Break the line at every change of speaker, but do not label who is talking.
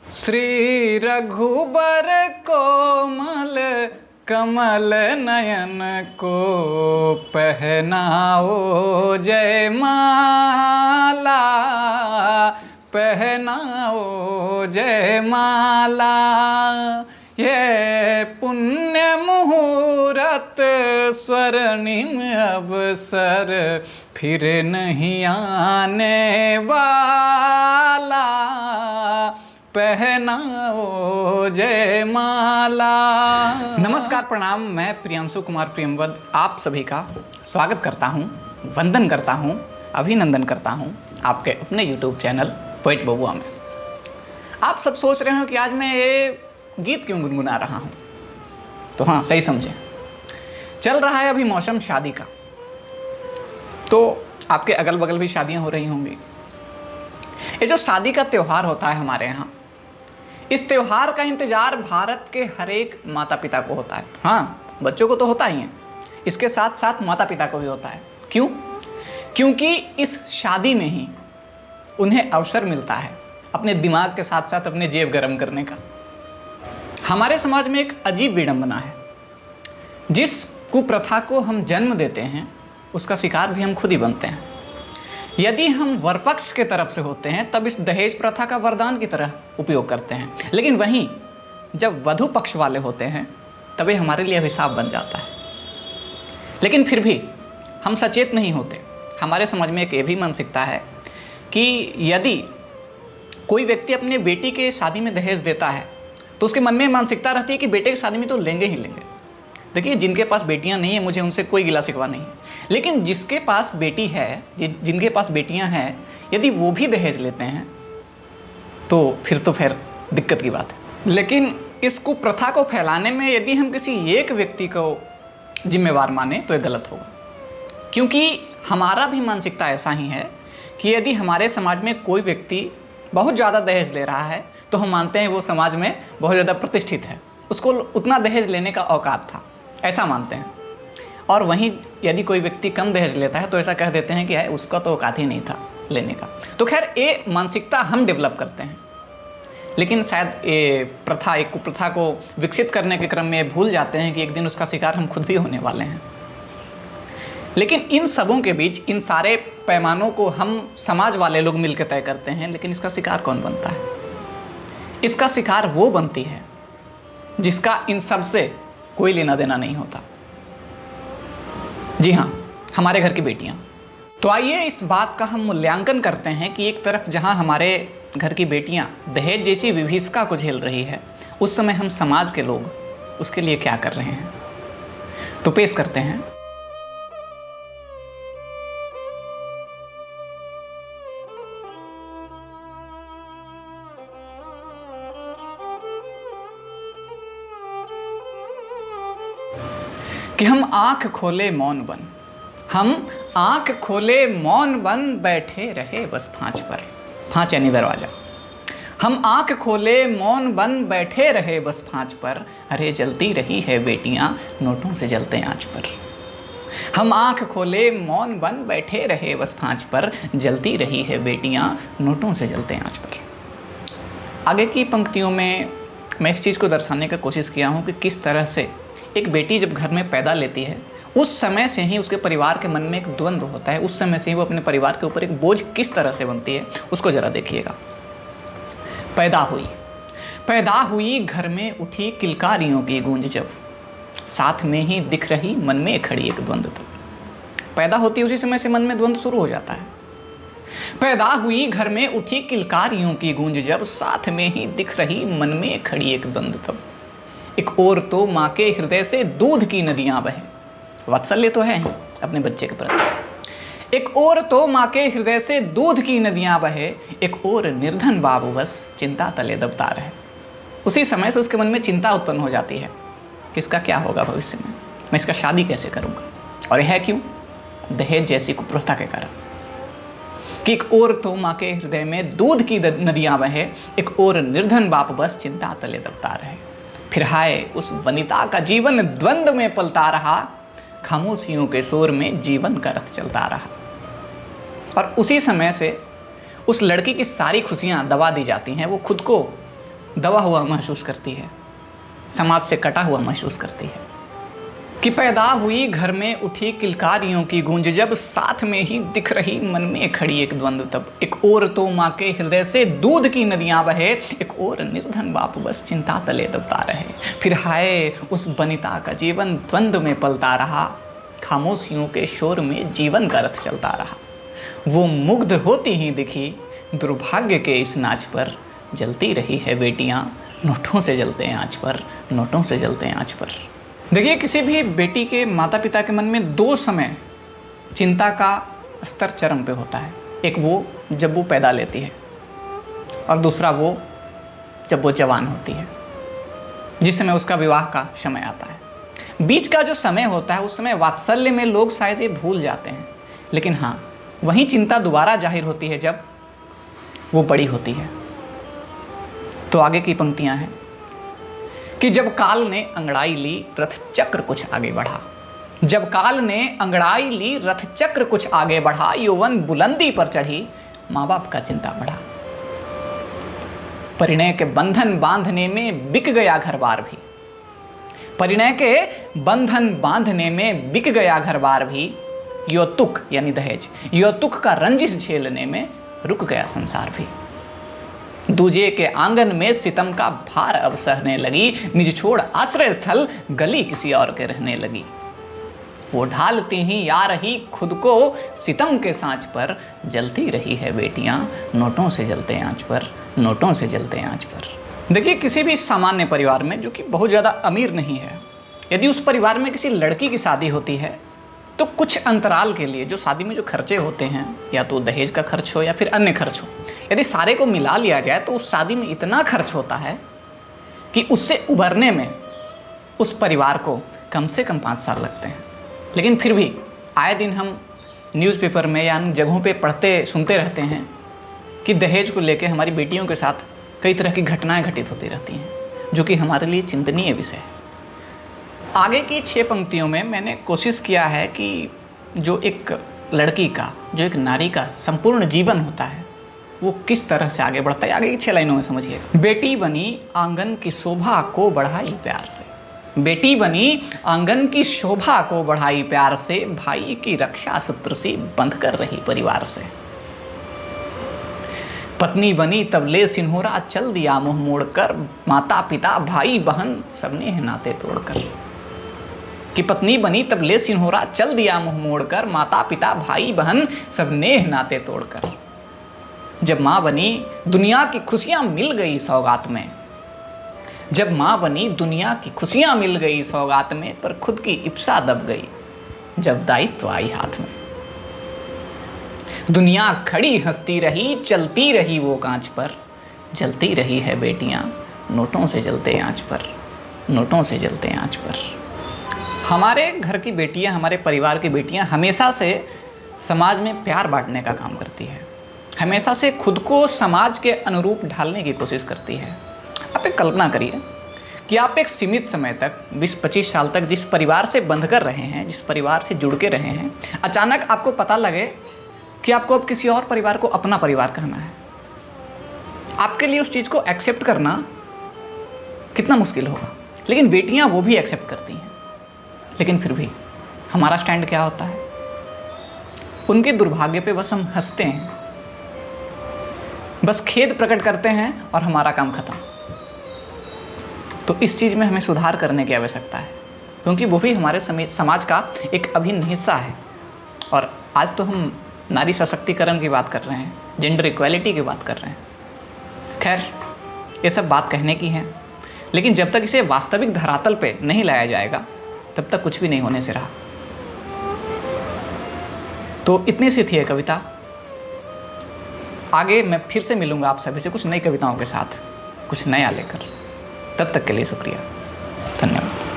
श्री रघुबर कोमल कमल नयन को पहनाओ जय माला, पहनाओ जय माला। ये पुण्य मुहूर्त स्वर्णिम अवसर फिर नहीं आने वाला, पहनाओ जय माला। नमस्कार, प्रणाम। मैं प्रियांशु कुमार प्रियंवद आप सभी का स्वागत करता हूं, वंदन करता हूं, अभिनंदन करता हूं आपके अपने YouTube चैनल पोएट बबुआ में। आप सब सोच रहे हो कि आज मैं ये गीत क्यों गुनगुना रहा हूं, तो हाँ, सही समझे। चल रहा है अभी मौसम शादी का, तो आपके अगल बगल भी शादियां हो रही होंगी। ये जो शादी का त्यौहार होता है हमारे यहाँ, इस त्यौहार का इंतजार भारत के हर एक माता पिता को होता है। हाँ, बच्चों को तो होता ही है, इसके साथ साथ माता पिता को भी होता है। क्यों? क्योंकि इस शादी में ही उन्हें अवसर मिलता है अपने दिमाग के साथ साथ अपने जेब गर्म करने का। हमारे समाज में एक अजीब विडंबना है, जिस कुप्रथा को हम जन्म देते हैं उसका शिकार भी हम खुद ही बनते हैं। यदि हम वरपक्ष के तरफ से होते हैं तब इस दहेज प्रथा का वरदान की तरह उपयोग करते हैं, लेकिन वहीं जब वधु पक्ष वाले होते हैं तब ये हमारे लिए अभिशाप बन जाता है। लेकिन फिर भी हम सचेत नहीं होते। हमारे समाज में एक ये भी मानसिकता है कि यदि कोई व्यक्ति अपने बेटी के शादी में दहेज देता है तो उसके मन में मानसिकता रहती है कि बेटे की शादी में तो लेंगे ही लेंगे। देखिए, जिनके पास बेटियां नहीं है मुझे उनसे कोई गिला शिकवा नहीं है, लेकिन जिसके पास बेटी है, जिनके पास बेटियां हैं, यदि वो भी दहेज लेते हैं तो फिर दिक्कत की बात है। लेकिन इस कुप्रथा को फैलाने में यदि हम किसी एक व्यक्ति को जिम्मेवार माने तो ये गलत होगा, क्योंकि हमारा भी मानसिकता ऐसा ही है कि यदि हमारे समाज में कोई व्यक्ति बहुत ज़्यादा दहेज ले रहा है तो हम मानते हैं वो समाज में बहुत ज़्यादा प्रतिष्ठित है, उसको उतना दहेज लेने का औकात था, ऐसा मानते हैं। और वहीं यदि कोई व्यक्ति कम दहेज लेता है तो ऐसा कह देते हैं कि उसका तो औकात ही नहीं था लेने का। तो खैर, ये मानसिकता हम डेवलप करते हैं, लेकिन शायद ये प्रथा, एक कुप्रथा को विकसित करने के क्रम में भूल जाते हैं कि एक दिन उसका शिकार हम खुद भी होने वाले हैं। लेकिन इन सबों के बीच इन सारे पैमानों को हम समाज वाले लोग मिलकर तय करते हैं, लेकिन इसका शिकार कौन बनता है? इसका शिकार वो बनती है जिसका इन सब से कोई लेना देना नहीं होता। जी हाँ, हमारे घर की बेटियां। तो आइए इस बात का हम मूल्यांकन करते हैं कि एक तरफ जहां हमारे घर की बेटियां दहेज जैसी विभीषिका को झेल रही है, उस समय हम समाज के लोग उसके लिए क्या कर रहे हैं। तो पेश करते हैं कि हम आंख खोले मौन बन, हम आंख खोले मौन बन बैठे रहे बस फांच पर। फांच यानी दरवाजा। हम आंख खोले मौन बन बैठे रहे बस फांच पर, अरे जलती रही है बेटियां नोटों से जलते आंच पर। हम आंख खोले मौन बन बैठे रहे बस फांच पर, जलती रही है बेटियां नोटों से जलते आंच पर। आगे की पंक्तियों में मैं इस चीज़ को दर्शाने की कोशिश किया हूँ कि किस तरह से एक बेटी जब घर में पैदा लेती है उस समय से ही उसके परिवार के मन में एक द्वंद्व होता है, उस समय से ही वो अपने परिवार के ऊपर एक बोझ किस तरह से बनती है उसको जरा देखिएगा। पैदा हुई घर में उठी किलकारियों की गूंज, जब साथ में ही दिख रही मन में खड़ी एक द्वंद्व। तब पैदा होती उसी समय से मन में द्वंद्व शुरू हो जाता है। पैदा हुई घर में उठी किलकारियों की गूंज, जब साथ में ही दिख रही मन में खड़ी एक द्वंद्व। तब एक ओर तो माँ के हृदय से दूध की नदियां बहे, वात्सल्य तो है ही अपने बच्चे के प्रति। एक ओर तो माँ के हृदय से दूध की नदियां बहे, एक ओर निर्धन बाबू बस चिंता तले दबता रहे। उसी समय से उसके मन में चिंता उत्पन्न हो जाती है कि इसका क्या होगा भविष्य में, मैं इसका शादी कैसे करूंगा। और यह क्यों? दहेज जैसी कुप्रथा के कारण। कि एक ओर तो माँ के हृदय में दूध की नदियां बहे, एक ओर निर्धन बाप बस चिंता तले दबता रहे। फिर हाय उस वनिता का जीवन द्वंद्व में पलता रहा, खामोशियों के शोर में जीवन का रथ चलता रहा। और उसी समय से उस लड़की की सारी खुशियां दबा दी जाती हैं, वो खुद को दबा हुआ महसूस करती है, समाज से कटा हुआ महसूस करती है। कि पैदा हुई घर में उठी किलकारियों की गूंज, जब साथ में ही दिख रही मन में खड़ी एक द्वंद्व तब। एक ओर तो माँ के हृदय से दूध की नदियां बहे, एक ओर निर्धन बाप बस चिंता तले दबता रहे। फिर हाय उस बनिता का जीवन द्वंद्व में पलता रहा, खामोशियों के शोर में जीवन का रथ चलता रहा। वो मुग्ध होती ही दिखी दुर्भाग्य के इस नाच पर, जलती रही है बेटियां नोटों से जलते हैं आँच पर, नोटों से जलते हैं आँच पर। देखिए, किसी भी बेटी के माता पिता के मन में दो समय चिंता का स्तर चरम पे होता है। एक वो जब वो पैदा लेती है, और दूसरा वो जब वो जवान होती है, जिस समय उसका विवाह का समय आता है। बीच का जो समय होता है उस समय वात्सल्य में लोग शायद ये भूल जाते हैं, लेकिन हाँ, वही चिंता दोबारा जाहिर होती है जब वो बड़ी होती है। तो आगे की पंक्तियां हैं कि जब काल ने अंगड़ाई ली रथ चक्र कुछ आगे बढ़ा, जब काल ने अंगड़ाई ली रथ चक्र कुछ आगे बढ़ा, यौवन बुलंदी पर चढ़ी माँ बाप का चिंता बढ़ा। परिणय के बंधन बांधने में बिक गया घर बार भी, परिणय के बंधन बांधने में बिक गया घर बार भी, यौतुक यानी दहेज, यौतुक का रंजिश झेलने में रुक गया संसार भी। दूजे के आंगन में सितम का भार अब सहने लगी, निज छोड़ आश्रय स्थल गली किसी और के रहने लगी। वो ढालती ही आ रही खुद को सितम के सांच पर, जलती रही है बेटियां नोटों से जलते आंच पर, नोटों से जलते आंच पर। देखिए, किसी भी सामान्य परिवार में जो कि बहुत ज़्यादा अमीर नहीं है, यदि उस परिवार में किसी लड़की की शादी होती है तो कुछ अंतराल के लिए जो शादी में जो खर्चे होते हैं, या तो दहेज का खर्च हो या फिर अन्य खर्च हो, यदि सारे को मिला लिया जाए तो उस शादी में इतना खर्च होता है कि उससे उभरने में उस परिवार को कम से कम 5 साल लगते हैं। लेकिन फिर भी आए दिन हम न्यूज़पेपर में या अन्य जगहों पे पढ़ते सुनते रहते हैं कि दहेज को लेकर हमारी बेटियों के साथ कई तरह की घटनाएं घटित होती रहती हैं, जो कि हमारे लिए चिंतनीय विषय है। आगे की 6 पंक्तियों में मैंने कोशिश किया है कि जो एक लड़की का, जो एक नारी का संपूर्ण जीवन होता है वो किस तरह से आगे बढ़ता है। आगे की 6 लाइनों में समझिएगा। बेटी बनी आंगन की शोभा को बढ़ाई प्यार से, बेटी बनी आंगन की शोभा को बढ़ाई प्यार से, भाई की रक्षा सूत्र से बंध कर रही परिवार से। पत्नी बनी तब ले सिन्होरा चल दिया मुंह मोड़कर, माता पिता भाई बहन सबने नाते तोड़कर। कि पत्नी बनी तब ले सिन्होरा चल दिया मुंह मोड़कर, माता पिता भाई बहन सबने नाते तोड़कर। जब माँ बनी दुनिया की खुशियाँ मिल गई सौगात में, जब माँ बनी दुनिया की खुशियाँ मिल गई सौगात में, पर खुद की इप्सा दब गई जब दायित्व आई हाथ में। दुनिया खड़ी हंसती रही चलती रही वो कांच पर, जलती रही है बेटियां नोटों से जलते आंच पर, नोटों से जलते आंच पर। हमारे घर की बेटियां, हमारे परिवार की बेटियां हमेशा से समाज में प्यार बांटने का काम करती है, हमेशा से खुद को समाज के अनुरूप ढालने की कोशिश करती है। आप एक कल्पना करिए कि आप एक सीमित समय तक 20-25 साल तक जिस परिवार से बंध कर रहे हैं, जिस परिवार से जुड़ के रहे हैं, अचानक आपको पता लगे कि आपको अब किसी और परिवार को अपना परिवार कहना है। आपके लिए उस चीज़ को एक्सेप्ट करना कितना मुश्किल होगा। लेकिन बेटियां वो भी एक्सेप्ट करती हैं। लेकिन फिर भी हमारा स्टैंड क्या होता है? उनके दुर्भाग्य पे बस हम हंसते हैं, बस खेद प्रकट करते हैं और हमारा काम खत्म। तो इस चीज़ में हमें सुधार करने की आवश्यकता है, क्योंकि वो भी हमारे समाज का एक अभिन्न हिस्सा है। और आज तो हम नारी सशक्तिकरण की बात कर रहे हैं, जेंडर इक्वालिटी की बात कर रहे हैं। खैर, ये सब बात कहने की है, लेकिन जब तक इसे वास्तविक धरातल पे नहीं लाया जाएगा तब तक कुछ भी नहीं होने से रहा। तो इतनी सी थी ये कविता। आगे मैं फिर से मिलूंगा आप सभी से कुछ नई कविताओं के साथ, कुछ नया लेकर। तब तक के लिए शुक्रिया, धन्यवाद।